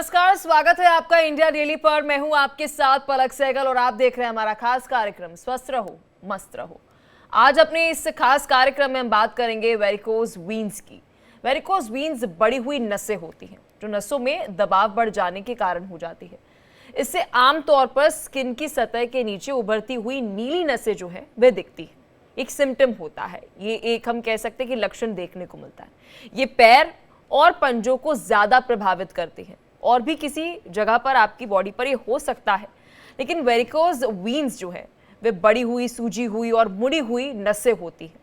नमस्कार, स्वागत है आपका इंडिया डेली पर। मैं हूं आपके साथ पलक सहगल और आप देख रहे हैं हमारा खास कार्यक्रम स्वस्थ रहो मस्त रहो। आज अपने इस खास कार्यक्रम में हम बात करेंगे वेरिकोज वीन्स की। वेरिकोज वीन्स बढ़ी हुई नसें होती हैं जो नसों में दबाव बढ़ जाने के कारण हो जाती है। इससे आमतौर पर स्किन की सतह के नीचे उभरती हुई नीली नसें जो है वे दिखती है। एक सिम्टम होता है, ये एक हम कह सकते हैं कि लक्षण देखने को मिलता है। ये पैर और पंजों को ज्यादा प्रभावित करती है और भी किसी जगह पर आपकी बॉडी पर ये हो सकता है, लेकिन वेरिकोज वीन्स जो है वे बढ़ी हुई, सूजी हुई और मुड़ी हुई नसें होती हैं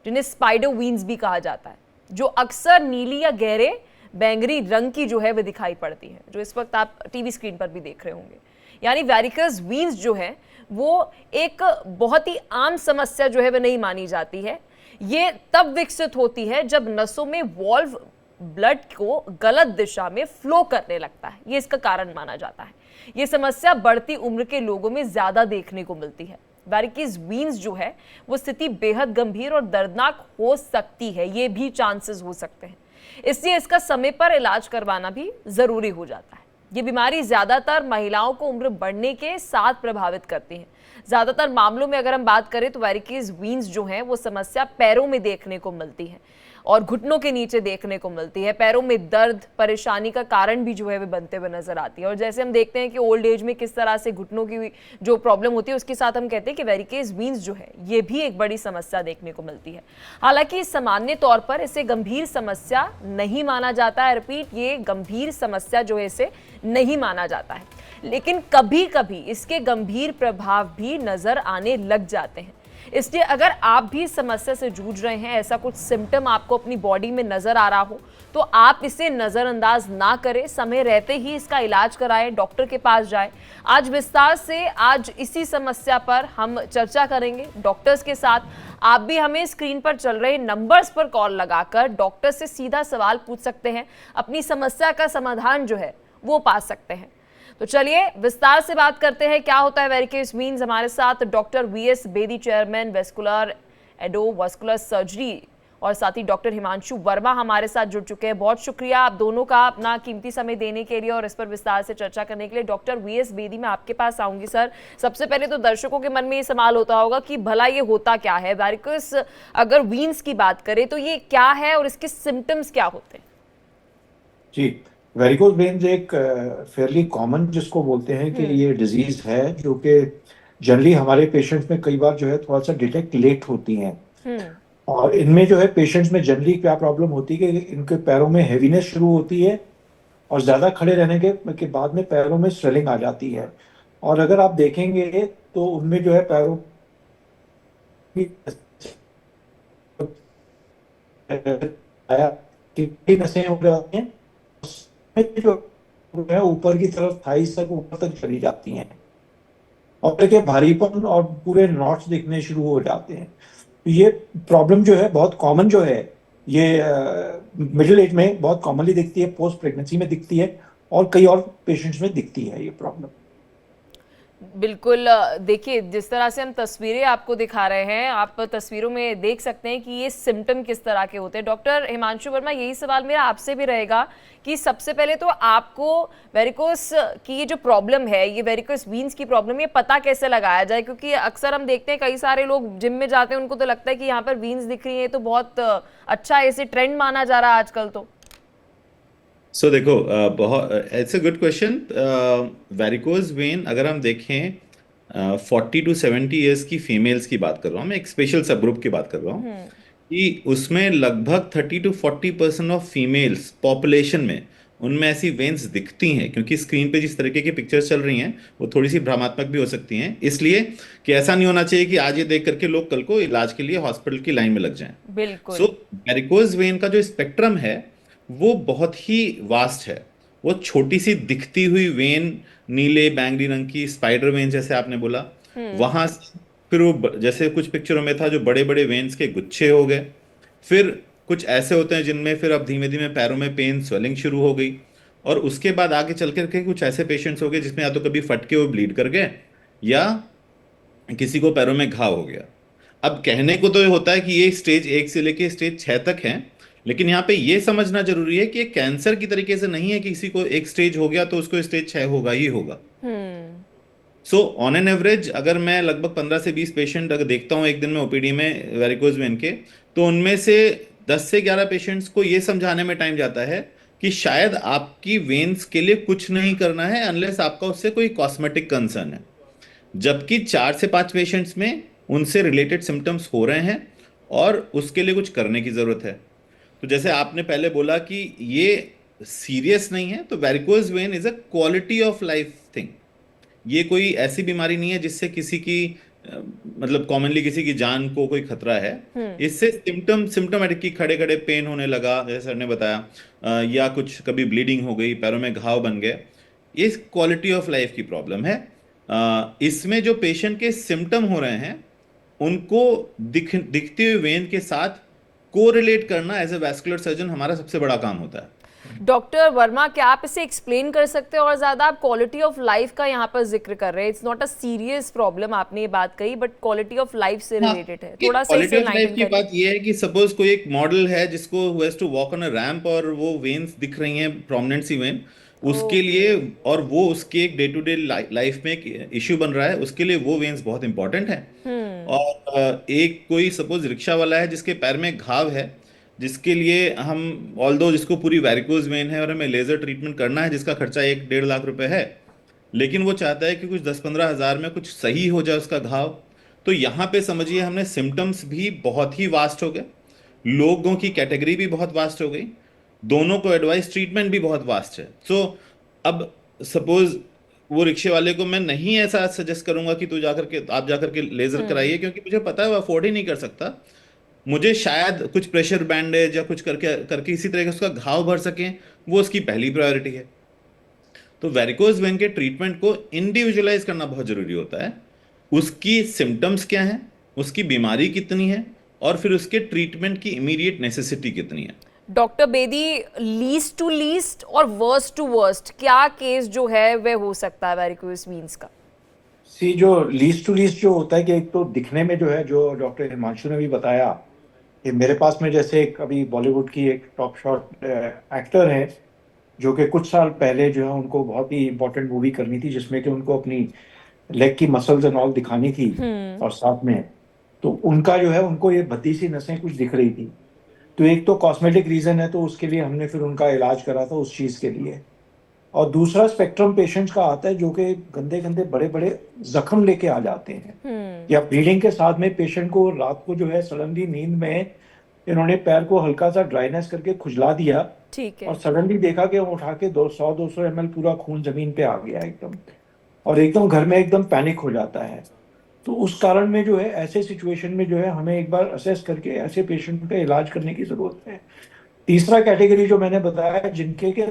जिन्हें स्पाइडर वीन्स भी कहा जाता है, जो अक्सर नीली या गहरे बैंगनी रंग की जो है वे दिखाई पड़ती है, जो इस वक्त आप टीवी स्क्रीन पर भी देख रहे होंगे। यानी वेरिकोज वीन्स जो है वो एक बहुत ही आम समस्या जो है वह नहीं मानी जाती है। ये तब विकसित होती है जब नसों में वॉल्व ब्लड को गलत दिशा में फ्लो करने लगता है, ये इसका कारण माना जाता है। ये समस्या बढ़ती उम्र के लोगों में ज्यादा देखने को मिलती है। वेरिकोज वीन्स जो है वो स्थिति बेहद गंभीर और दर्दनाक हो सकती है, ये भी चांसेस हो सकते हैं, इसलिए इसका समय पर इलाज करवाना भी जरूरी हो जाता है। ये बीमारी ज्यादातर महिलाओं को उम्र बढ़ने के साथ प्रभावित करती है। ज्यादातर मामलों में अगर हम बात करें तो वेरिकोज वीन्स जो है वो समस्या पैरों में देखने को मिलती है और घुटनों के नीचे देखने को मिलती है। पैरों में दर्द, परेशानी का कारण भी जो है वे बनते हुए नजर आती है। और जैसे हम देखते हैं कि ओल्ड एज में किस तरह से घुटनों की जो प्रॉब्लम होती है उसके साथ हम कहते हैं कि वेरिकोज वीन्स जो है ये भी एक बड़ी समस्या देखने को मिलती है। हालांकि सामान्य तौर पर इसे गंभीर समस्या नहीं माना जाता है। रिपीट, ये गंभीर समस्या जो है इसे नहीं माना जाता है, लेकिन कभी कभी इसके गंभीर प्रभाव भी नजर आने लग जाते हैं। इसलिए अगर आप भी इस समस्या से जूझ रहे हैं, ऐसा कुछ सिम्टम आपको अपनी बॉडी में नजर आ रहा हो, तो आप इसे नजरअंदाज ना करें, समय रहते ही इसका इलाज कराएं, डॉक्टर के पास जाएं। आज विस्तार से इसी समस्या पर हम चर्चा करेंगे डॉक्टर्स के साथ। आप भी हमें स्क्रीन पर चल रहे नंबर्स पर कॉल लगाकर डॉक्टर से सीधा सवाल पूछ सकते हैं, अपनी समस्या का समाधान जो है वो पा सकते हैं। तो चलिए विस्तार से बात करते हैं क्या होता है वेरिकोज वीन्स। हमारे साथ doctor VS Bedi, chairman vascular endovascular surgery, और साथ ही डॉक्टर हिमांशु वर्मा हमारे साथ जुड़ चुके हैं। बहुत शुक्रिया आप दोनों का अपना कीमती समय देने के लिए और इस पर विस्तार से चर्चा करने के लिए। डॉक्टर वीएस बेदी, मैं आपके पास आऊंगी। सर, सबसे पहले तो दर्शकों के मन में ये सवाल होता होगा कि भला ये होता क्या है वेरिकोज, अगर वीन्स की बात करें तो ये क्या है और इसके सिम्टम्स क्या होते हैं? जी, वेरिकोज वेन्स एक फेयरली कॉमन जिसको बोलते हैं कि ये डिजीज है जो कि जनरली हमारे पेशेंट्स में कई बार जो है थोड़ा सा डिटेक्ट लेट होती हैं। और इनमें जो है पेशेंट्स में जनरली क्या प्रॉब्लम होती है कि इनके पैरों में हेवीनेस शुरू होती है और ज़्यादा खड़े रहने के बाद में पैरों में स्वेलिंग आ जाती है। और अगर आप देखेंगे तो उनमें जो है पैरों की नसें हो जाती हैं जो है ऊपर की तरफ थाइस तक ऊपर तक चली जाती हैं और देखिए भारीपन और पूरे नॉट्स दिखने शुरू हो जाते हैं। ये प्रॉब्लम जो है बहुत कॉमन जो है ये मिडिल एज में बहुत कॉमनली दिखती है, पोस्ट प्रेगनेंसी में दिखती है और कई और पेशेंट्स में दिखती है ये प्रॉब्लम। बिल्कुल, देखिए जिस तरह से हम तस्वीरें आपको दिखा रहे हैं, आप तस्वीरों में देख सकते हैं कि ये सिम्टम किस तरह के होते हैं। डॉक्टर हिमांशु वर्मा, यही सवाल मेरा आपसे भी रहेगा कि सबसे पहले तो आपको वेरिकोज की ये जो प्रॉब्लम है, ये वेरिकोज वीन्स की प्रॉब्लम, ये पता कैसे लगाया जाए? क्योंकि अक्सर हम देखते हैं कई सारे लोग जिम में जाते हैं, उनको तो लगता है कि यहाँ पर वीन्स दिख रही है तो बहुत अच्छा ऐसे ट्रेंड माना जा रहा है आजकल। तो देखो, बहुत it's a good question. Varicose vein अगर हम देखें 40 to 70 ईयर्स की फीमेल्स की बात कर रहा हूँ मैं, एक स्पेशल सब ग्रुप की बात कर रहा हूँ कि उसमें लगभग 30 to 40% ऑफ फीमेल्स पॉपुलेशन में उनमें ऐसी वेन्स दिखती हैं। क्योंकि स्क्रीन पे जिस तरीके की पिक्चर्स चल रही हैं वो थोड़ी सी भ्रामक भी हो सकती हैं, इसलिए कि ऐसा नहीं होना चाहिए कि आज ये देख करके लोग कल को इलाज के लिए हॉस्पिटल की लाइन में लग जाएं। बिल्कुल। वेरिकोज वेन का जो स्पेक्ट्रम है वो बहुत ही वास्ट है। वो छोटी सी दिखती हुई वेन, नीले बैंगनी रंग की स्पाइडर वेन जैसे आपने बोला, वहां से फिर वो जैसे कुछ पिक्चरों में था जो बड़े बड़े वेन्स के गुच्छे हो गए। फिर कुछ ऐसे होते हैं जिनमें फिर अब धीमे धीमे पैरों में पेन, स्वेलिंग शुरू हो गई। और उसके बाद आगे चल करके कुछ ऐसे पेशेंट्स हो गए जिसमें या तो कभी फट के वो ब्लीड कर गए या किसी को पैरों में घाव हो गया। अब कहने को तो ये होता है कि ये स्टेज 1 से लेके स्टेज 6 तक है, लेकिन यहाँ पे ये समझना जरूरी है कि ये कैंसर की तरीके से नहीं है कि किसी को एक स्टेज हो गया तो उसको स्टेज 6 होगा ही होगा। हम्म। सो ऑन एन एवरेज अगर मैं लगभग 15 से 20 पेशेंट अगर देखता हूँ एक दिन में ओपीडी में वेरिकोज वेन के, तो उनमें से 10 से 11 पेशेंट्स को ये समझाने में टाइम जाता है कि शायद आपकी वेन्स के लिए कुछ नहीं करना है अनलेस आपका उससे कोई कॉस्मेटिक कंसर्न है। जबकि 4 से 5 पेशेंट्स में उनसे रिलेटेड सिम्टम्स हो रहे हैं और उसके लिए कुछ करने की जरूरत है। तो जैसे आपने पहले बोला कि ये सीरियस नहीं है, तो varicose vein is a quality of life thing. ये कोई ऐसी बीमारी नहीं है जिससे किसी की मतलब कॉमनली किसी की जान को कोई खतरा है। इससे सिम्टोमेटिक की खड़े खड़े पेन होने लगा जैसे सर ने बताया, या कुछ कभी ब्लीडिंग हो गई, पैरों में घाव बन गए, ये क्वालिटी ऑफ लाइफ की प्रॉब्लम है। इसमें जो पेशेंट के सिम्टम हो रहे हैं उनको दिखते हुए वेन के साथ कोरिलेट करना एज ए वैस्कुलर सर्जन हमारा सबसे बड़ा काम होता है। डॉक्टर वर्मा, क्या आप इसे एक्सप्लेन कर सकते हैं और ज्यादा? आप क्वालिटी ऑफ लाइफ का यहाँ पर जिक्र कर रहे हैं, it's not a serious problem, आपने ये बात कही, बट क्वालिटी ऑफ लाइफ से रिलेटेड है, थोड़ा सा क्वालिटी इसे ऑफ लाइफ लाइन की बात ये है कि सपोज कोई एक मॉडल है जिसको who has to walk on a ramp और वो वेन्स दिख रही हैं, प्रोमिनेंट सी वेन, उसके लिए, और वो उसके एक डे टू डे लाइफ में एक इश्यू बन रहा है, उसके लिए वो वेन्स बहुत इंपॉर्टेंट है। और एक कोई सपोज रिक्शा वाला है जिसके पैर में घाव है, जिसके लिए हम ऑल्दो जिसको पूरी वेरिकोज वेन है और हमें लेजर ट्रीटमेंट करना है जिसका खर्चा 1-1.5 लाख रुपए है, लेकिन वो चाहता है कि कुछ 10-15 हज़ार में कुछ सही हो जाए उसका घाव। तो यहाँ पे समझिए हमने सिम्टम्स भी बहुत ही वास्ट हो गए, लोगों की कैटेगरी भी बहुत वास्ट हो गई, दोनों को एडवाइस ट्रीटमेंट भी बहुत वास्ट है। सो अब सपोज वो रिक्शे वाले को मैं नहीं ऐसा सजेस्ट करूंगा कि तू जाकर के आप जाकर के लेजर कराइए, क्योंकि मुझे पता है वो अफोर्ड ही नहीं कर सकता। मुझे शायद कुछ प्रेशर बैंडेज या कुछ करके करके इसी तरह का उसका घाव भर सकें, वो उसकी पहली प्रायोरिटी है। तो वेरिकोज वेन के ट्रीटमेंट को इंडिविजुअलाइज करना बहुत जरूरी होता है। उसकी सिम्टम्स क्या हैं, उसकी बीमारी कितनी है, और फिर उसके ट्रीटमेंट की इमीडिएट नेसेसिटी कितनी है। Doctor Bedi, least to least और वर्स्ट टू वर्स्ट क्या केस जो है वह हो सकता है वेरिकोज वीन्स का? जो लीस्ट टू लीस्ट जो होता है कि एक तो दिखने में जो है, जो डॉक्टर हिमांशु ने भी बताया कि मेरे पास में जैसे एक अभी बॉलीवुड की एक टॉप शॉट एक्टर है जो कि कुछ साल पहले जो है उनको बहुत ही इंपॉर्टेंट मूवी करनी थी जिसमें कि उनको अपनी लेग की मसल्स एंड ऑल दिखानी थी, और साथ में तो उनका जो है उनको ये भद्दी सी नसें कुछ दिख रही थी। तो एक तो कॉस्मेटिक रीजन है, तो उसके लिए हमने फिर उनका इलाज करा था उस चीज़ के लिए। और दूसरा स्पेक्ट्रम पेशेंट्स का आता है जो कि गंदे गंदे बड़े बड़े जख्म लेके आ जाते हैं, या ब्लीडिंग के साथ में पेशेंट को रात को जो है सडनली नींद में इन्होंने पैर को हल्का सा ड्राइनेस करके खुजला दिया, ठीक है, और सडनली देखा कि उठा के 100-200 ml पूरा खून जमीन पे आ गया एकदम, और एकदम घर में एकदम पैनिक हो जाता है। तो उस कारण में जो है ऐसे सिचुएशन में जो है हमें एक बार असेस करके ऐसे पेशेंट का इलाज करने की जरूरत है। तीसरा कैटेगरी जो मैंने बताया जिनके के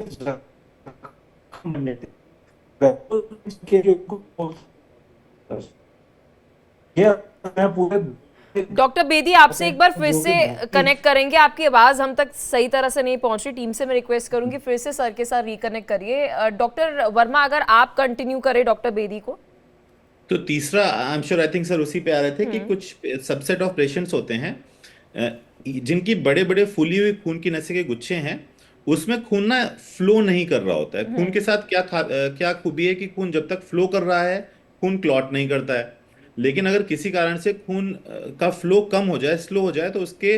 डॉक्टर बेदी आपसे एक बार फिर से कनेक्ट करेंगे, आपकी आवाज हम तक सही तरह से नहीं पहुंच रही, टीम से मैं रिक्वेस्ट करूंगी फिर से सर के साथ रिकनेक्ट करिए। डॉक्टर वर्मा अगर आप कंटिन्यू करें डॉक्टर बेदी को। तो तीसरा I am sure I think sir उसी पे आ रहे थे कि कुछ सबसेट ऑफ पेशेंट्स होते हैं जिनकी बड़े बड़े फूली हुई खून की नसें के गुच्छे हैं, उसमें खून ना फ्लो नहीं कर रहा होता है। खून के साथ क्या खूबी है कि खून जब तक फ्लो कर रहा है खून क्लॉट नहीं करता है, लेकिन अगर किसी कारण से खून का फ्लो कम हो जाए, स्लो हो जाए, तो उसके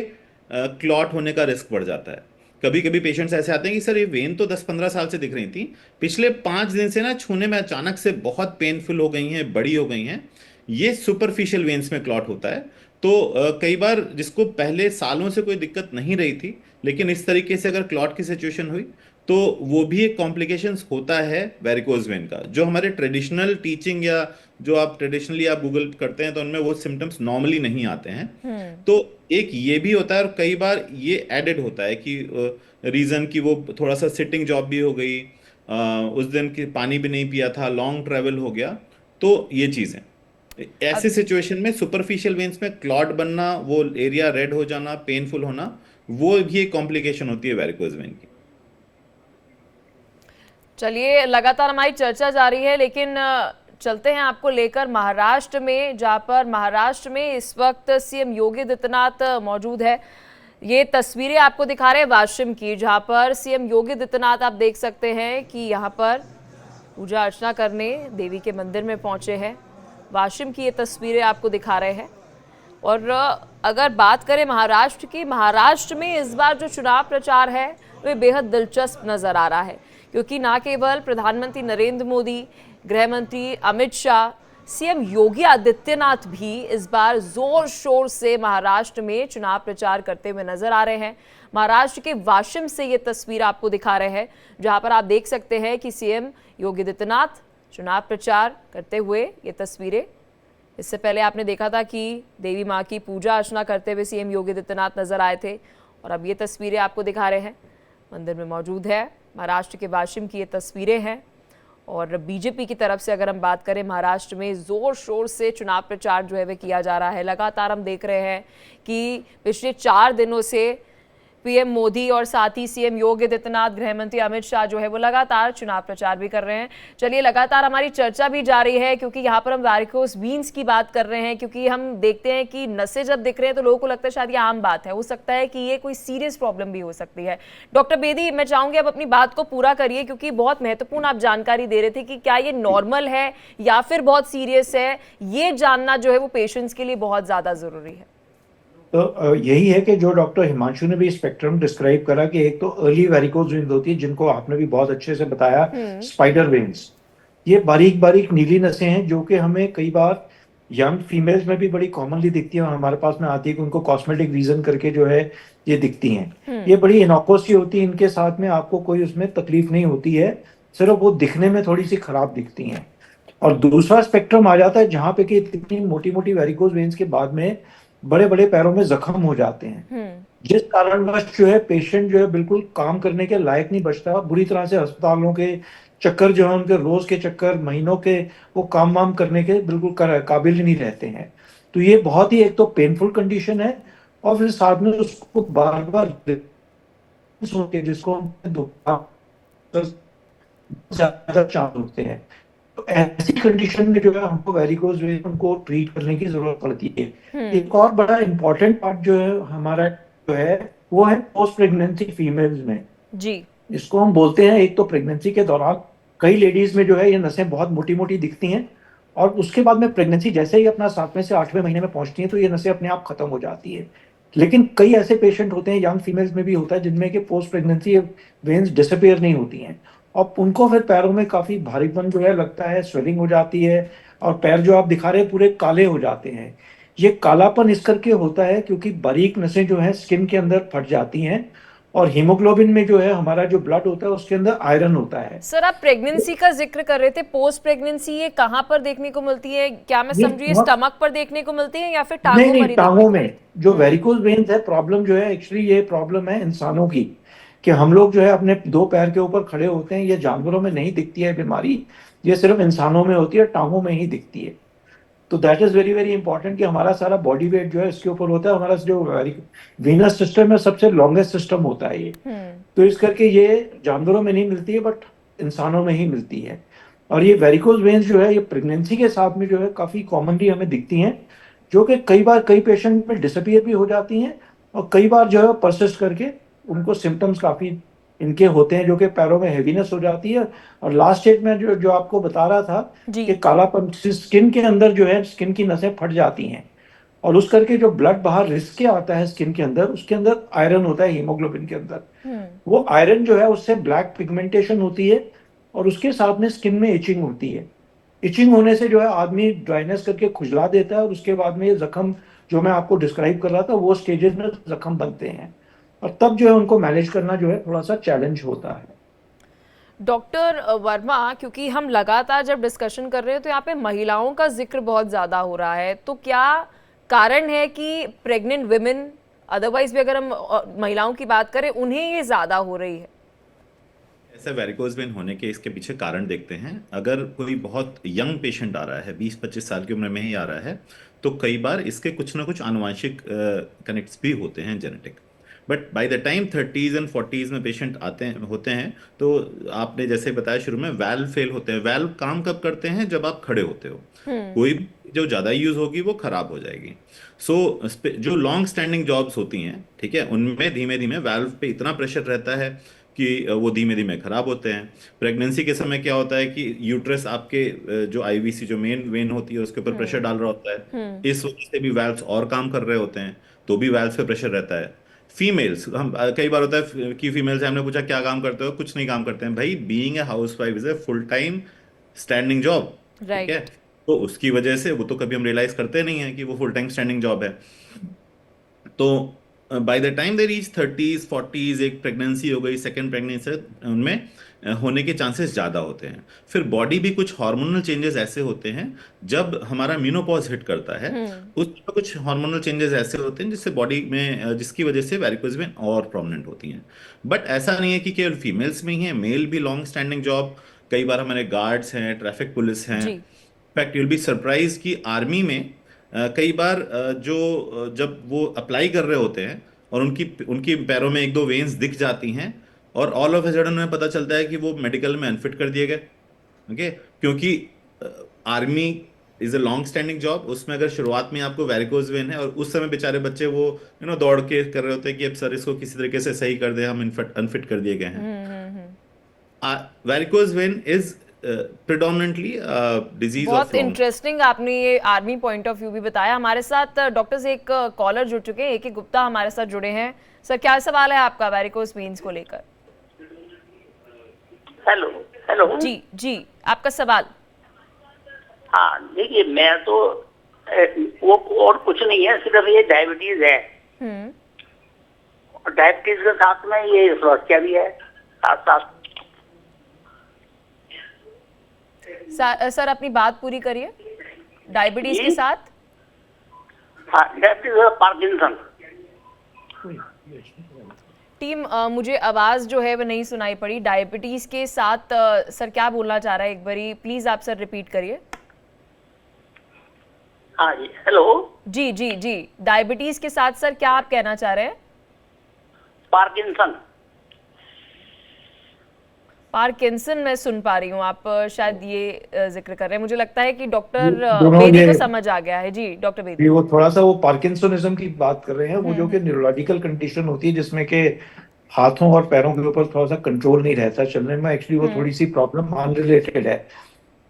क्लॉट होने का रिस्क बढ़ जाता है। कभी कभी पेशेंट्स ऐसे आते हैं कि सर ये वेन तो 10-15 साल से दिख रही थी, पिछले 5 दिन से ना छूने में अचानक से बहुत पेनफुल हो गई हैं, बड़ी हो गई हैं। ये सुपरफिशियल वेन्स में क्लॉट होता है। तो कई बार जिसको पहले सालों से कोई दिक्कत नहीं रही थी, लेकिन इस तरीके से अगर क्लॉट की सिचुएशन हुई तो वो भी एक कॉम्प्लिकेशंस होता है वेरिकोज वेन का। जो हमारे ट्रेडिशनल टीचिंग या जो आप ट्रेडिशनली आप गूगल करते हैं तो उनमें वो सिम्टम्स नॉर्मली नहीं आते हैं। तो एक ये भी होता है, और कई बार ये एडेड होता है कि रीजन कि वो थोड़ा सा सिटिंग जॉब भी हो गई, उस दिन की पानी भी नहीं पिया था, लॉन्ग ट्रेवल हो गया, तो ये चीजें ऐसी सिचुएशन में सुपरफिशियल वेन्स में क्लॉट बनना, वो एरिया रेड हो जाना, पेनफुल होना, वो भी एक कॉम्प्लिकेशन होती है वेरिकोज वेन की। चलिए, लगातार हमारी चर्चा जारी है, लेकिन चलते हैं आपको लेकर महाराष्ट्र में, जहां पर महाराष्ट्र में इस वक्त सीएम योगी आदित्यनाथ मौजूद है। ये तस्वीरें आपको दिखा रहे हैं वाशिम की, जहां पर सीएम योगी आदित्यनाथ आप देख सकते हैं कि यहां पर पूजा अर्चना करने देवी के मंदिर में पहुंचे हैं। वाशिम की ये तस्वीरें आपको दिखा रहे हैं। और अगर बात करें महाराष्ट्र की, महाराष्ट्र में इस बार जो चुनाव प्रचार है वे बेहद दिलचस्प नजर आ रहा है, क्योंकि ना केवल प्रधानमंत्री नरेंद्र मोदी, गृह मंत्री अमित शाह, सीएम योगी आदित्यनाथ भी इस बार जोर शोर से महाराष्ट्र में चुनाव प्रचार करते हुए नजर आ रहे हैं। महाराष्ट्र के वाशिम से ये तस्वीर आपको दिखा रहे हैं, जहां पर आप देख सकते हैं कि सीएम योगी आदित्यनाथ चुनाव प्रचार करते हुए ये तस्वीरें। इससे पहले आपने देखा था कि देवी माँ की पूजा अर्चना करते हुए सीएम योगी आदित्यनाथ नजर आए थे, और अब ये तस्वीरें आपको दिखा रहे हैं, मंदिर में मौजूद है। महाराष्ट्र के वाशिम की ये तस्वीरें हैं। और बीजेपी की तरफ से अगर हम बात करें, महाराष्ट्र में जोर शोर से चुनाव प्रचार जो है वह किया जा रहा है। लगातार हम देख रहे हैं कि पिछले 4 दिनों से पीएम मोदी और साथ ही सीएम योगी आदित्यनाथ, गृह मंत्री अमित शाह जो है वो लगातार चुनाव प्रचार भी कर रहे हैं। चलिए, लगातार हमारी चर्चा भी जारी है, क्योंकि यहाँ पर हम वैरिकोस वीन्स की बात कर रहे हैं, क्योंकि हम देखते हैं कि नसें जब दिख रहे हैं तो लोगों को लगता है शायद ये आम बात है, हो सकता है कि ये कोई सीरियस प्रॉब्लम भी हो सकती है। डॉक्टर बेदी, मैं चाहूंगी आप अपनी बात को पूरा करिए, क्योंकि बहुत महत्वपूर्ण आप जानकारी दे रहे थे कि क्या ये नॉर्मल है या फिर बहुत सीरियस है, ये जानना जो है वो पेशेंट्स के लिए बहुत ज्यादा जरूरी है। तो यही है कि जो डॉक्टर हिमांशु ने भी स्पेक्ट्रम डिस्क्राइब करा कि एक तो अर्ली वेरिकोज वेन्स होती है, जिनको आपने भी बहुत अच्छे से बताया, स्पाइडर वेन्स। ये बारीक बारीक नीली नसें हैं जो कि हमें कई बार यंग फीमेल्स में भी बड़ी कॉमनली दिखती है, हमारे पास में आती है कि उनको कॉस्मेटिक रीजन करके जो है ये दिखती हैं। ये बड़ी इनोकुअस सी होती है, इनके साथ में आपको कोई उसमें तकलीफ नहीं होती है, सिर्फ वो दिखने में थोड़ी सी खराब दिखती हैं। और दूसरा स्पेक्ट्रम आ जाता है जहां पे कि इतनी मोटी मोटी वेरिकोज वेन्स के बाद में बड़े बड़े पैरों में जख्म हो जाते हैं, जिस कारणवश जो है पेशेंट जो है बिल्कुल काम करने के लायक नहीं बचता, बुरी तरह से अस्पतालों के चक्कर जो है, उनके रोज के चक्कर, महीनों के, वो काम वाम करने के बिल्कुल काबिल ही नहीं रहते हैं। तो ये बहुत ही एक तो पेनफुल कंडीशन है, और फिर साथ में उसको बार बार जिसको ज्यादा चांस होते हैं। तो ऐसी कंडीशन में जो है हमको वेरिकोज वेन उनको ट्रीट करने की जरूरत पड़ती है। एक और बड़ा इंपॉर्टेंट पार्ट जो है हमारा जो है वो है पोस्ट प्रेगनेंसी फीमेल्स में जी, इसको हम बोलते हैं। एक तो प्रेगनेंसी के दौरान कई लेडीज में जो है ये नसें बहुत मोटी मोटी दिखती हैं, और उसके बाद में प्रेगनेंसी जैसे ही अपना 7वें से 8वें महीने में पहुंचती है तो ये नसें अपने आप खत्म हो जाती है। लेकिन कई ऐसे पेशेंट होते हैं, यंग फीमेल्स में भी होता है, जिनमें कि पोस्ट प्रेगनेंसी वेन्स डिसअपीयर नहीं होती हैं, और उनको फिर पैरों में काफी भारीपन जो है लगता है, स्वेलिंग हो जाती है, और पैर जो आप दिखा रहे हैं पूरे काले हो जाते हैं। ये कालापन इस करके होता है क्योंकि बारीक नसें जो है स्किन के अंदर फट जाती हैं, और हीमोग्लोबिन में जो है हमारा जो ब्लड होता है उसके अंदर आयरन होता है। सर, आप प्रेगनेंसी का जिक्र कर रहे थे, पोस्ट प्रेगनेंसी ये कहाँ पर देखने को मिलती है? क्या मैं समझू ये स्टमक पर देखने को मिलती है या फिर टांगों पर? नहीं, टांगों में जो वेरिकोज वेन्स है, प्रॉब्लम जो है एक्चुअली ये प्रॉब्लम है इंसानों की, कि हम लोग जो है अपने 2 पैर के ऊपर खड़े होते हैं। ये जानवरों में नहीं दिखती है बीमारी, ये सिर्फ इंसानों में होती है, टांगों में ही दिखती है। तो that is very very important कि हमारा सारा बॉडी वेट जो है इसके ऊपर होता है। हमारा जो वीनस सिस्टम है सबसे लॉन्गेस्ट सिस्टम होता है ये, तो इस करके ये जानवरों में नहीं मिलती है बट इंसानों में ही मिलती है। और ये वेरिकोज वेन्स जो है ये प्रेगनेंसी के साथ में जो है काफी कॉमनली हमें दिखती हैं, जो कि कई बार कई पेशेंट में डिसअपीयर भी हो जाती हैं, और कई बार जो है परसिस्ट करके उनको सिम्टम्स काफी इनके होते हैं, जो कि पैरों में हेवीनेस हो जाती है। और लास्ट स्टेज में जो आपको बता रहा था कि कालापन, स्किन के अंदर जो है स्किन की नसें फट जाती हैं, और उस करके जो ब्लड बाहर रिस के आता है स्किन के अंदर, उसके अंदर आयरन होता है हीमोग्लोबिन के अंदर। वो आयरन जो है उससे ब्लैक पिगमेंटेशन होती है, और उसके साथ में स्किन में इचिंग होती है। इचिंग होने से जो है आदमी ड्राइनेस करके खुजला देता है, और उसके बाद में ये जख्म जो मैं आपको डिस्क्राइब कर रहा था वो स्टेजेस में जख्म बनते हैं, और तब जो है उनको मैनेज करना जो है थोड़ा सा चैलेंज होता है। डॉक्टर वर्मा, क्योंकि हम लगातार जब डिस्कशन कर रहे हैं तो यहाँ पे महिलाओं का जिक्र बहुत ज़्यादा हो रहा है, तो क्या कारण है कि प्रेग्नेंट विमेन, अदरवाइज भी अगर हम महिलाओं की बात करें, उन्हें ये ज़्यादा हो रही है? ऐसे वेरिकोज वेन होने के इसके पीछे कारण देखते हैं। अगर कोई बहुत यंग पेशेंट आ रहा है, 20-25 साल की उम्र में ही आ रहा है, तो कई बार इसके कुछ ना कुछ आनुवांशिक कनेक्ट्स भी होते हैं, genetic. But by the time 30s and 40s में पेशेंट आते हैं होते हैं, तो आपने जैसे बताया शुरू में, वाल्व फेल होते हैं। वाल्व काम कब करते हैं? जब आप खड़े होते हो। कोई भी जो ज़्यादा यूज़ होगी वो खराब हो जाएगी। सो जो लॉन्ग स्टैंडिंग जॉब्स होती हैं, ठीक है, उनमें धीमे धीमे वाल्व पे इतना प्रेशर रहता है कि वो धीमे धीमे खराब होते हैं। प्रेगनेंसी के समय क्या होता है कि यूट्रस आपके जो आईवीसी, जो मेन वेन होती है, उसके ऊपर प्रेशर डाल रहा होता है। इस वजह से भी वाल्व्स और काम कर रहे होते हैं, तो भी वाल्व्स पे प्रेशर रहता है। फीमेल्स, हम कई बार होता है कि फीमेल से हमने पूछा क्या काम करते हो, कुछ नहीं काम करते हैं। भाई, being a housewife is a full time standing job, ठीक है। राइट। तो उसकी वजह से वो तो कभी हम रियलाइज करते नहीं है कि वो फुल टाइम स्टैंडिंग जॉब है। तो by the time they reach 30s 40s, एक प्रेगनेंसी हो गई, सेकेंड प्रेगनेंसी, उनमें होने के चांसेस ज़्यादा होते हैं। फिर बॉडी भी कुछ हार्मोनल चेंजेस ऐसे होते हैं, जब हमारा मेनोपॉज हिट करता है, उसमें कुछ हार्मोनल चेंजेस ऐसे होते हैं जिससे बॉडी में जिसकी वजह से वैरिकोज वेन और प्रोमिनेंट होती हैं। बट ऐसा नहीं है कि केवल फीमेल्स में ही है, मेल भी लॉन्ग स्टैंडिंग जॉब, कई बार हमारे गार्ड्स हैं, ट्रैफिक पुलिस हैं। जी। इनफैक्ट यूल बी सरप्राइज कि आर्मी में कई बार जब वो अप्लाई कर रहे होते हैं और उनकी उनकी पैरों में एक दो वेन्स दिख जाती हैं, और ऑल ऑफ ए सडन उन्हें पता चलता है कि वो मेडिकल में अनफिट कर दिए गए। ओके, क्योंकि army is a long standing job, उसमें अगर शुरुआत में आपको वेरिकोज वेन है और उस समय बेचारे बच्चे वो दौड़ के कर रहे होते हैं कि अब सर इसको किसी तरीके से सही कर दे, हम अनफिट कर दिए गए हैं। Varicose vein is predominantly disease बहुत of long. इंटरेस्टिंग आपने ये आर्मी पॉइंट ऑफ व्यू भी बताया। हमारे साथ डॉक्टर्स एक कॉलर जुड़ चुके हैं, A.K. गुप्ता हमारे साथ जुड़े हैं। सर, क्या सवाल है आपका वेरिकोज वेन्स को लेकर? Hello hello. जी जी, आपका सवाल। हाँ देखिए, मैं तो वो और कुछ नहीं है, सिर्फ ये डायबिटीज है। और डायबिटीज के साथ में ये समस्या भी है साथ साथ। सर, अपनी बात पूरी करिए। डायबिटीज जी? के साथ? हाँ, डायबिटीज और पार्किंसन। टीम, मुझे आवाज जो है वो नहीं सुनाई पड़ी। डायबिटीज के साथ सर क्या बोलना चाह रहा है, एक बारी प्लीज आप सर रिपीट करिए। हाँ जी, हेलो। जी जी जी, डायबिटीज के साथ सर क्या आप कहना चाह रहे हैं? पार्किंसन। पार्किंसन मैं सुन पा रही हूँ, आप शायद ये जिक्र कर रहे हैं। मुझे लगता है कि डॉक्टर दोनों बेदी ये को समझ आ गया है। जी डॉक्टर बेदी। वो थोड़ा सा वो पार्किंसनिज्म की बात कर रहे हैं, वो जो कि न्यूरोलॉजिकल कंडीशन होती है जिसमें के हाथों और पैरों के ऊपर थोड़ा सा कंट्रोल नहीं रहता चलने में। एक्चुअली वो थोड़ी सी प्रॉब्लम अनरिलेटेड है,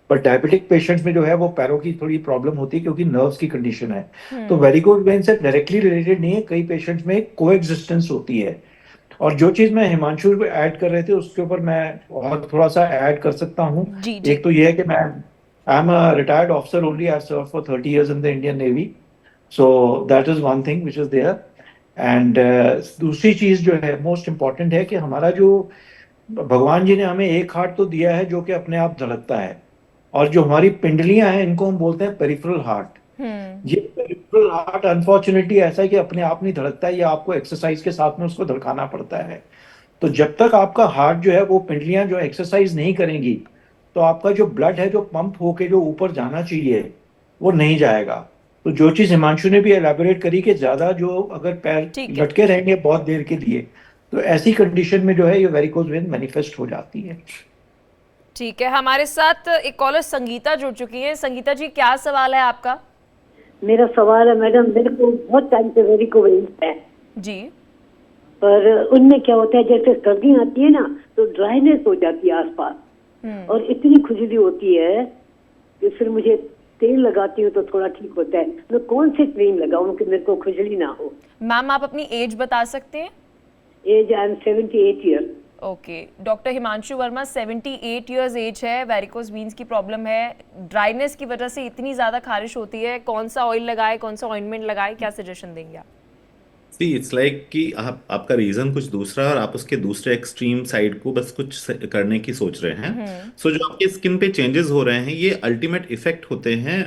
बट डायबिटिक पेशेंट्स में जो है वो पैरों की थोड़ी प्रॉब्लम होती है क्योंकि नर्व्स की कंडीशन है। तो वेरिकोज वेन से डायरेक्टली रिलेटेड नहीं है, कई पेशेंट्स में कोएग्जिस्टेंस होती है। और जो चीज मैं हिमांशु पे ऐड कर रहे थे उसके ऊपर मैं और थोड़ा सा ऐड कर सकता हूँ। जी जी। एक तो ये है कि मैं I am a retired officer only, I serve for 30 years in the Indian Navy, so that is one thing which is there. And दूसरी चीज जो है मोस्ट इम्पॉर्टेंट है कि हमारा जो भगवान जी ने हमें एक हार्ट तो दिया है जो कि अपने आप धड़कता है, और जो हमारी पिंडलियां हैं इनको हम बोलते हैं पेरिफेरल हार्ट। ये पेरिफेरल हार्ट अनफॉर्चुनेटली ऐसा है कि अपने आप नहीं धड़कता है, या आपको एक्सरसाइज के साथ में उसको धड़काना पड़ता है। तो जब तक आपका हार्ट जो है वो पिंडलियां जो एक्सरसाइज नहीं करेंगी, तो आपका जो ब्लड है जो पंप होके जो ऊपर जाना चाहिए वो नहीं जाएगा। तो जो चीज हिमांशु ने भी एलैबोरेट करी कि ज्यादा जो अगर पैर ठीक है। लटके रहेंगे बहुत देर के लिए, तो ऐसी कंडीशन में जो है ये वेरिकोज वेन मैनिफेस्ट हो जाती है। ठीक है, हमारे साथ एक कॉलर संगीता जुड़ चुकी है। संगीता जी, क्या सवाल है आपका? मेरा सवाल है मैडम, मेरे को बहुत टाइम से वेरिकोज है जी। पर उनमें क्या होता है, जैसे सर्दी आती है ना तो ड्राइनेस हो जाती है आसपास, और इतनी खुजली होती है कि फिर मुझे तेल लगाती हूँ तो थोड़ा ठीक होता है। मैं कौन सी क्रीम लगाऊं कि मेरे को खुजली ना हो? मैम, आप अपनी एज बता सकते हैं? Age I am 78 year. Okay, doctor Himanshu Verma 78 years age है, वेरिकोज वीन्स की प्रॉब्लम है, ड्राइनेस की वजह से इतनी ज़्यादा खारिश होती है। कौन सा ऑयल लगाए, कौन सा ऑइंटमेंट लगाए, क्या सजेशन देंगे आप? सी इट्स लाइक कि आपका रीजन कुछ दूसरा है और आप उसके दूसरे एक्सट्रीम साइड को बस कुछ करने की सोच रहे हैं। सो जो आपके स्किन पे चेंजेस हो रहे हैं ये अल्टीमेट इफेक्ट होते हैं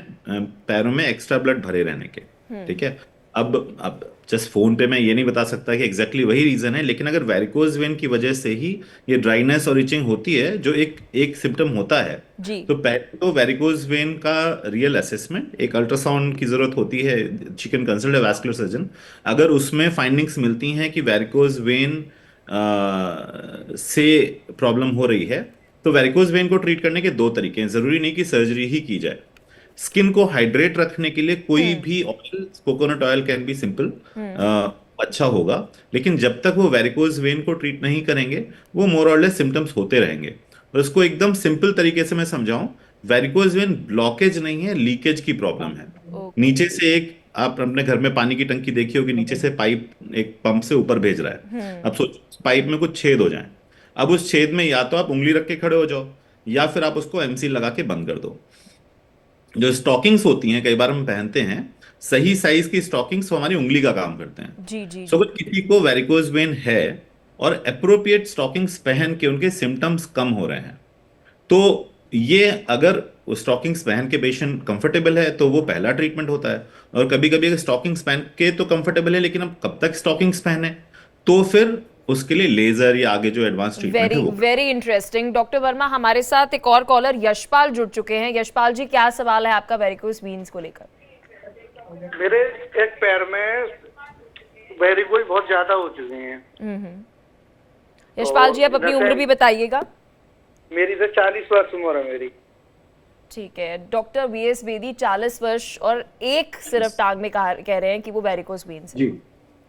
पैरों में एक्स्ट्रा ब्लड भरे रहने के, ठीक है। अब जस्ट फोन पे मैं ये नहीं बता सकता कि एग्जैक्टली वही रीजन है, लेकिन अगर वेरिकोज वेन की वजह से ही ये ड्राइनेस और इचिंग होती है, जो एक एक सिम्टम होता है, जी। तो पहले तो वेरिकोज वेन का रियल असेसमेंट, एक अल्ट्रासाउंड की जरूरत होती है, she can consult a vascular surgeon. अगर उसमें फाइंडिंग्स मिलती हैं कि वेरिकोज वेन से प्रॉब्लम हो रही है, तो वेरिकोज वेन को ट्रीट करने के दो तरीके हैं, जरूरी नहीं कि सर्जरी ही की जाए। स्किन को हाइड्रेट रखने के लिए कोई भी oil, coconut oil can be simple, अच्छा होगा। लेकिन जब तक वो वेरिकोज वेन को ट्रीट नहीं करेंगे, वो मोर और लेस सिम्टम्स होते रहेंगे। और इसको एकदम सिंपल तरीके से मैं समझाऊं, वेरिकोज वेन ब्लॉकेज नहीं है, लीकेज की प्रॉब्लम है। ओके। नीचे से एक, आप अपने घर में पानी की टंकी देखी होगी, नीचे से पाइप एक पंप से ऊपर भेज रहा है। अब सोचो पाइप में कुछ छेद हो जाए, अब उस छेद में या तो आप उंगली रख के खड़े हो जाओ, या फिर आप उसको एमसी लगा के बंद कर दो। जो स्टॉकिंग्स होती हैं कई बार हम पहनते हैं, सही साइज की स्टॉकिंग्स वो हमारी उंगली का काम करते हैं। जी जी सो जी। अगर किसी को वेरिकोज वेन है और अप्रोप्रिएट स्टॉकिंग्स पहन के उनके सिम्टम्स कम हो रहे हैं, तो ये, अगर स्टॉकिंग्स पहन के पेशेंट कंफर्टेबल है तो वो पहला ट्रीटमेंट होता है। और कभी कभी अगर स्टॉकिंग्स पहन के तो कंफर्टेबल है, लेकिन अब कब तक स्टॉकिंग्स पहने, तो फिर उसके लिए लेजर या आगे जो एडवांस ट्रीटमेंट है वेरी वो। Very interesting. डॉक्टर वर्मा, हमारे साथ एक और कॉलर यशपाल जुड़ चुके हैं। यशपाल जी, क्या सवाल है आपका वेरिकोज वीन्स को लेकर? मेरे एक पैर में वेरिकोज बहुत ज्यादा हो चुके हैं। यशपाल जी, आप अपनी उम्र भी बताइएगा। मेरी तो 40 वर्ष उम्र है मेरी। ठीक है, डॉक्टर वीएस बेदी 40 वर्ष और एक सिर्फ टांग में कह रहे हैं कि वो वेरिकोज वीन्स है। जी,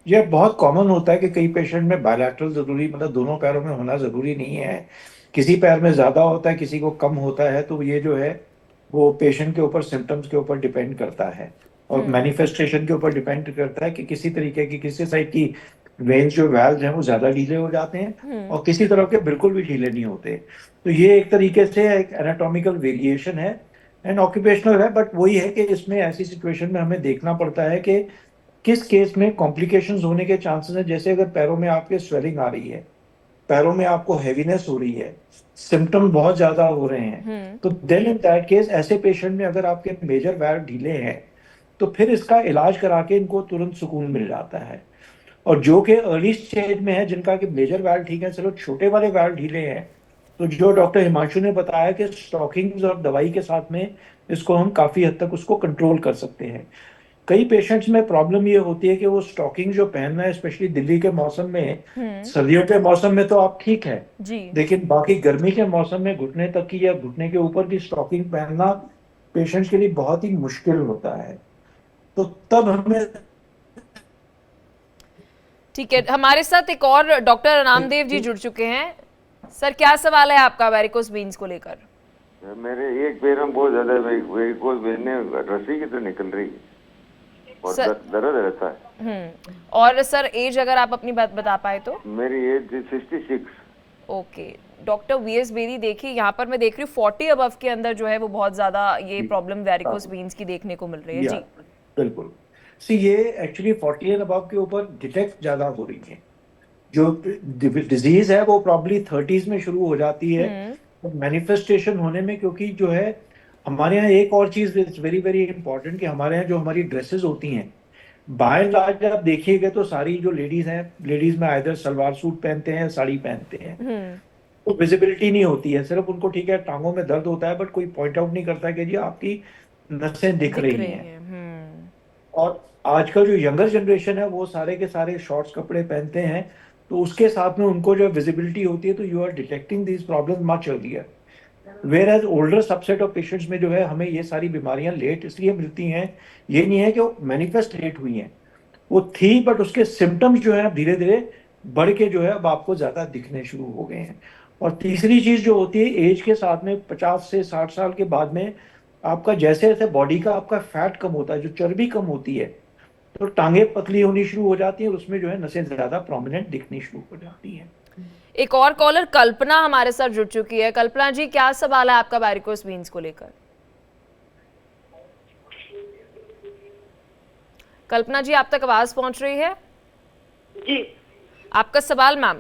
ये बहुत कॉमन होता है कि कई पेशेंट में बायलैटरल जरूरी, मतलब दोनों पैरों में होना जरूरी नहीं है। किसी पैर में ज्यादा होता है, किसी को कम होता है। तो ये जो है वो पेशेंट के ऊपर, सिम्टम्स के ऊपर डिपेंड करता है, और मैनिफेस्टेशन के ऊपर डिपेंड करता है कि किसी तरीके की, किसी साइड की वेन्स जो वाल्व हैं वो ज्यादा ढीले हो जाते हैं और किसी तरफ के बिल्कुल भी ढीले नहीं होते। तो ये एक तरीके से एक एनाटॉमिकल वेरिएशन है एंड ऑक्यूपेशनल है। बट वही है कि इसमें ऐसी सिचुएशन में हमें देखना पड़ता है कि किस केस में कॉम्प्लिकेशंस होने के चांसेस हैं। जैसे अगर पैरों में आपके स्वेलिंग आ रही है, पैरों में आपको हैवीनेस हो रही है, सिम्टम बहुत ज्यादा हो रहे हैं, तो देन इन दैट केस ऐसे पेशेंट में अगर आपके मेजर वाल्व ढीले हैं, तो फिर इसका इलाज करा के इनको तुरंत सुकून मिल जाता है। और जो कि अर्ली स्टेज में है, जिनका कि मेजर वाल्व ठीक है, चलो छोटे वाले वाल्व ढीले हैं, तो जो डॉक्टर हिमांशु ने बताया कि स्टॉकिंग्स और दवाई के साथ में इसको हम काफी हद तक उसको कंट्रोल कर सकते हैं। कई पेशेंट्स में प्रॉब्लम ये होती है कि वो स्टॉकिंग जो पहनना है, स्पेशली दिल्ली के मौसम में, सर्दियों के मौसम में तो आप ठीक है जी। लेकिन बाकी गर्मी के मौसम में घुटने तक की या घुटने के ऊपर की स्टॉकिंग पहनना पेशेंट्स के लिए बहुत ही मुश्किल होता है। तो तब हमें, ठीक है, हमारे साथ एक और डॉक्टर रामदेव जी जुड़ चुके हैं। सर, क्या सवाल है आपका वेरिकोज वीन्स को लेकर? मेरे एक पैर में बहुत ज्यादा वेरिकोज वेन है, रस्सी की तो निकल रही है और दर्द रहता है। और सर, एज अगर आप अपनी बात बता पाए तो? मेरी age 66। Okay, doctor VS Bedi, देखिए यहाँ पर मैं देख रही हूँ 40 अबव के अंदर जो है वो बहुत ज्यादा ये प्रॉब्लम वेरिकोज वीन्स की देखने को मिल रही है। जी बिल्कुल। सी ये एक्चुअली 40 एंड अबव के ऊपर डिटेक्ट ज्यादा हो रही है। जो डिजीज है वो प्रॉब्ली 30s में शुरू हो जाती है मैनिफेस्टेशन होने में, क्योंकि जो है हमारे यहाँ एक और चीज इज वेरी वेरी इंपॉर्टेंट कि हमारे यहाँ जो हमारी ड्रेसेस होती हैं, बाय एंड लार्ज आप देखिएगा तो सारी जो लेडीज हैं, लेडीज में आइदर सलवार सूट पहनते हैं, साड़ी पहनते हैं, तो विजिबिलिटी नहीं होती है। सिर्फ उनको ठीक है टांगों में दर्द होता है, बट कोई पॉइंट आउट नहीं करता कि जी आपकी नसें दिख रही हैं। और आजकल जो यंगर जनरेशन है वो सारे के सारे शॉर्ट्स कपड़े पहनते हैं, तो उसके साथ में उनको जो विजिबिलिटी होती है, तो you are detecting this problem much earlier. Whereas older subset of patients में जो है हमें ये सारी बीमारियां लेट इसलिए मिलती हैं, ये नहीं है कि वो मैनिफेस्ट लेट हुई हैं, वो थी, बट उसके सिम्टम्स जो है धीरे धीरे बढ़ के जो है अब आपको ज्यादा दिखने शुरू हो गए हैं। और तीसरी चीज जो होती है एज के साथ में, 50 से 60 साल के बाद में आपका जैसे जैसे बॉडी का आपका फैट कम होता है, जो चर्बी कम होती है, तो टांगे पतली होनी शुरू हो जाती है और उसमें जो है नसें ज्यादा प्रोमिनेंट दिखनी शुरू हो जाती हैं। एक और कॉलर कल्पना हमारे साथ जुड़ चुकी है। कल्पना जी, क्या सवाल है आपका वेरिकोज वीन्स को लेकर? कल्पना जी, आप तक आवाज पहुंच रही है? जी आपका सवाल मैम।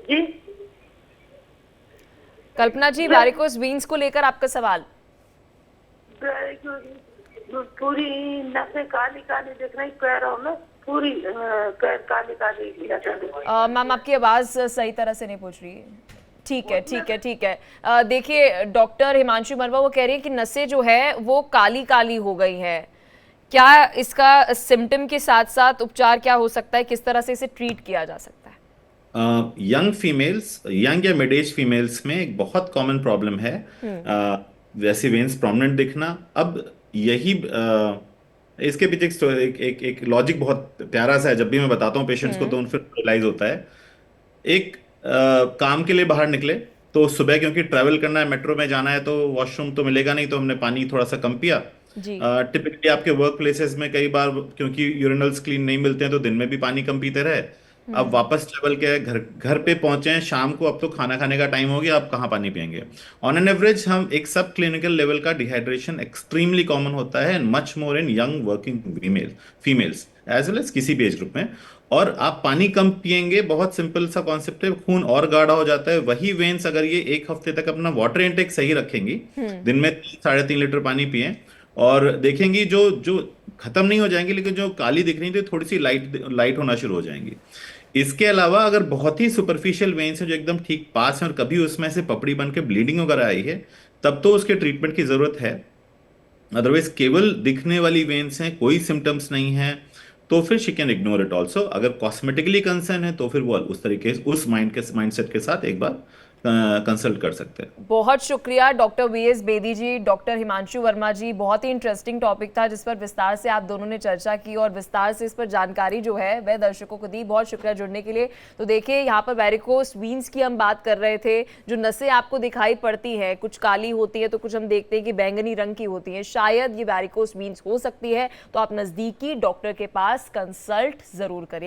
जी कल्पना जी, वेरिकोज वीन्स को लेकर आपका सवाल। पूरी नसें काली काली दिख रही पैरों में, पूरी काली काली नसें। मैम आपकी आवाज़ सही तरह से नहीं पहुंच रही है। ठीक है ठीक है ठीक है। देखिए डॉक्टर हिमांशु मरवा वो कह रही है कि नसें जो है वो काली काली हो गई हैं। क्या इसका सिम्टम के साथ साथ उपचार क्या हो सकता है, किस तरह से इसे ट्रीट किया जा सकता है? यंग फीमेल्स, यंग या मिड एज फीमेल्स में एक बहुत कॉमन प्रॉब्लम है वैसी वेन्स प्रोमिनेंट दिखना। अब यही इसके पीछे एक लॉजिक बहुत प्यारा सा है, जब भी मैं बताता हूँ पेशेंट्स को तो उन फिर रियलाइज होता है। एक काम के लिए बाहर निकले तो सुबह क्योंकि ट्रैवल करना है, मेट्रो में जाना है, तो वॉशरूम तो मिलेगा नहीं, तो हमने पानी थोड़ा सा कम पिया। टिपिकली आपके वर्क प्लेसेस में कई बार क्योंकि यूरिनल्स क्लीन नहीं मिलते हैं तो दिन में भी पानी कम पीते रहे। अब वापस ट्रेवल किया, घर पे पहुंचे हैं शाम को, अब तो खाना खाने का टाइम हो गया, अब कहाँ पानी पियेंगे। ऑन एन एवरेज हम एक सब क्लिनिकल लेवल का डिहाइड्रेशन एक्सट्रीमली कॉमन होता है, much more in young working females as well as किसी भी एज ग्रुप में। और आप पानी कम पिएंगे, बहुत सिंपल सा कॉन्सेप्ट है, खून और गाढ़ा हो जाता है। वही वेन्स अगर ये एक हफ्ते तक अपना वाटर इनटेक सही रखेंगी, दिन में 3-3.5 लीटर पानी पिए, और देखेंगी जो जो खत्म नहीं हो जाएंगी लेकिन जो काली दिख रही थी थोड़ी सी लाइट होना शुरू हो जाएंगी। इसके अलावा अगर बहुत ही सुपरफिशियल वेन्स है जो एकदम ठीक पास है और कभी उसमें से पपड़ी बन के ब्लीडिंग वगैरह आई है, तब तो उसके ट्रीटमेंट की जरूरत है। अदरवाइज केवल दिखने वाली वेन्स हैं, कोई सिम्टम्स नहीं है, तो फिर she can ignore it also. अगर कॉस्मेटिकली कंसर्न है तो फिर वो उस तरीके उस माइंडसेट के साथ एक बार कंसल्ट कर सकते हैं। बहुत शुक्रिया डॉक्टर वीएस बेदी जी, डॉक्टर हिमांशु वर्मा जी। बहुत ही इंटरेस्टिंग टॉपिक था जिस पर विस्तार से आप दोनों ने चर्चा की और विस्तार से इस पर जानकारी जो है वह दर्शकों को दी। बहुत शुक्रिया जुड़ने के लिए। तो देखिए यहाँ पर वेरिकोस वीन्स की हम बात कर रहे थे। जो नसें आपको दिखाई पड़ती है, कुछ काली होती है तो कुछ हम देखते हैं कि बैंगनी रंग की होती है, शायद ये वेरिकोस वीन्स हो सकती है। तो आप नज़दीकी डॉक्टर के पास कंसल्ट जरूर करें।